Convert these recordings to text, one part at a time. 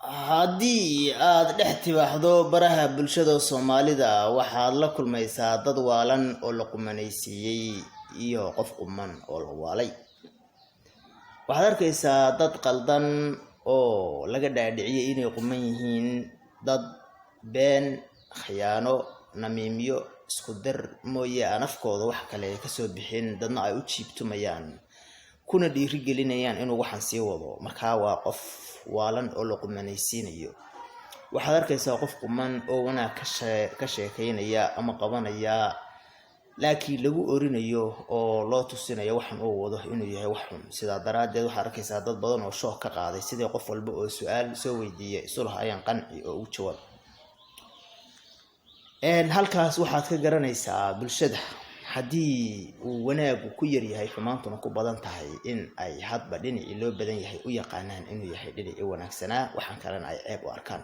haddii aad dhex tibaahdo baraha bulshada Soomaalida waxaad la kulmaysaa dad waalan oo la qumanaysiiyay iyo qof quman oo la waalay. waxaad arkaysaa dad qaldan oo laga dhaadhiciyay inay quman yihiin, dad been, khiyaano, namiimiyo isku dir mooye aan afkooda wax kale ka soo bixin, dadna ay u jiibtumayaan kuna dhiirigelinayaan inuu waxan sii wado. markaa waa qof waalan oo la qumanaysiinayo. waxaad arkaysaa qof quman oo wanaag ka sheekaynaya ama qabanaya, laakiin lagu orinayo oo loo tusinayo waxan uu wado inuu yahay wax xun. sidaa daraadeed waxaad arkaysaa dad badan oo shoog ka qaaday sidii qof walba oo su'aal soo weydiiyay isulah ayaan qanci oo u jawaab. halkaas waxaad ka garanaysaa bulshada haddii uu wanaagu ku yar yahay xumaantuna ku badan tahay in ay hadba dhinacii loo badan yahay u yaqaanaan inuu yahay dhinacii wanaagsanaa, waxaan kalena ay ceeb u arkaan.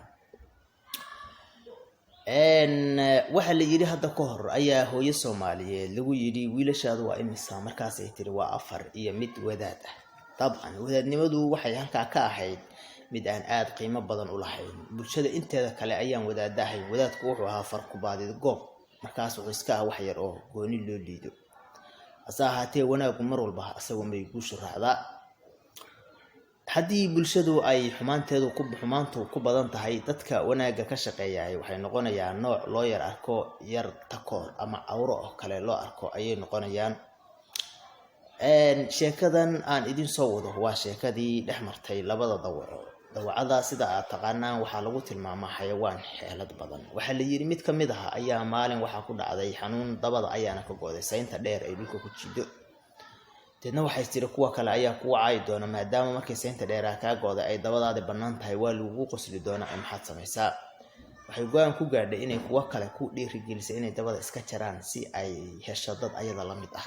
waxa la yiri hadda ka hor ayaa hooyo Soomaaliyeed lagu yiri wiilashaadu waa imisa, markaasay tiri waa 4 iyo mid wadaad ah. dabcan wadaadnimadu waxay halkaa ka ahayd mid aan aad qiimo badan u lahayn. bulshada inteeda kale ayaan wadaadahay. wadaadku wuxuu ahaa farkubaadid goob, markaas wuxuu iska wax yar oo gooni loo liido. hase ahaatee wanaagu mar walba asagoo may guushu raacdaa. haddii bulshadu ay xumaantu ku badan tahay, dadka wanaaga ka shaqeeyay waxay noqonayaan nooc loo yar arko yar takoor ama awro oo kale loo arko ayay noqonayaan. sheekadan aan idin soo wado waa sheekadii dhex martay labada dawaco. dawacada sida aad taqaanaan waxaa lagu tilmaamaa xayawaan xeelad badan. waxaa la yiri mid ka mid ah ayaa maalin waxaa ku dhacday xanuun dabada ayaana ka gooday, saynta dheer ay dhulka ku jiido. deedna waxay tiri kuwa kale ayaa kugu caayi doona, maadaama markay saynta dheeraa kaa gooday ay dabadaadi bannaan tahay, waa lagugu qosli doonaa. maxaad samaysaa? waxay go-aan ku gaadhay inay kuwa kale ku dhiirigelisay inay dabada iska jaraan si ay hesho dad ayada la mid ah.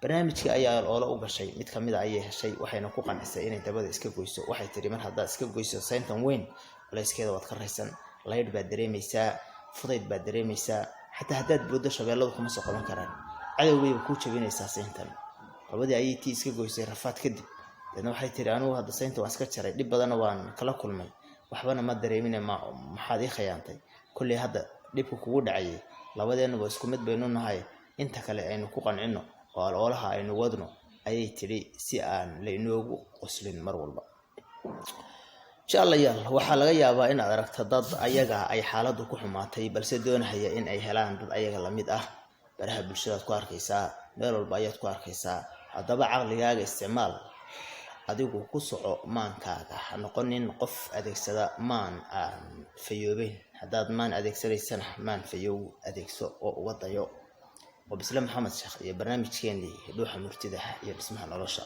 barnaamijkii ayaa oola u gashay, mid ka mid ah ayay heshay, waxayna ku qancisay inay dabada iska goyso. waxay tiri mar haddaad iska goyso sayntan weyn, culayskeeda waad ka raysan, laydh baad dareemaysaa, fudayd baad dareemaysaa, xataa haddaad booddo shabeelladu kuma soo qaban karaan, cadowgayba kuu jabinaysaa sayntan. labadii ayay tii iska goysay rafaad kadib. deedna waxay tiri anigu hadda saynta waan iska jaray, dhib badanna waan kala kulmay, waxbana ma dareemine maxaad ii khiyaantay? kolley hadda dhibka kugu dhacayay, labadeennuba isku mid baynu nahay, inta kale aynu ku qancino oo aloolaha aynu wadno, ayay tiri si aan la inoogu qoslin mar walba. inshaAllah waxaa laga yaabaa inaad aragto dad ayaga ay xaaladdu ku xumaatay balse doonaya in ay helaan dad ayaga la mid ah. baraha bulshadaad ku arkaysaa, meel walba ayaad ku arkaysaa. haddaba caqligaaga isticmaal, adigu ku soco maankaaga, ha noqonin qof adeegsada maan aan fayoobeyn. haddaad maan adeegsanaysana maan fayow adeegso oo uga dayo. وبسلام محمد شيخ iyo barnaamijkeennii dhuuxa murtida iyo dhismaha nolosha.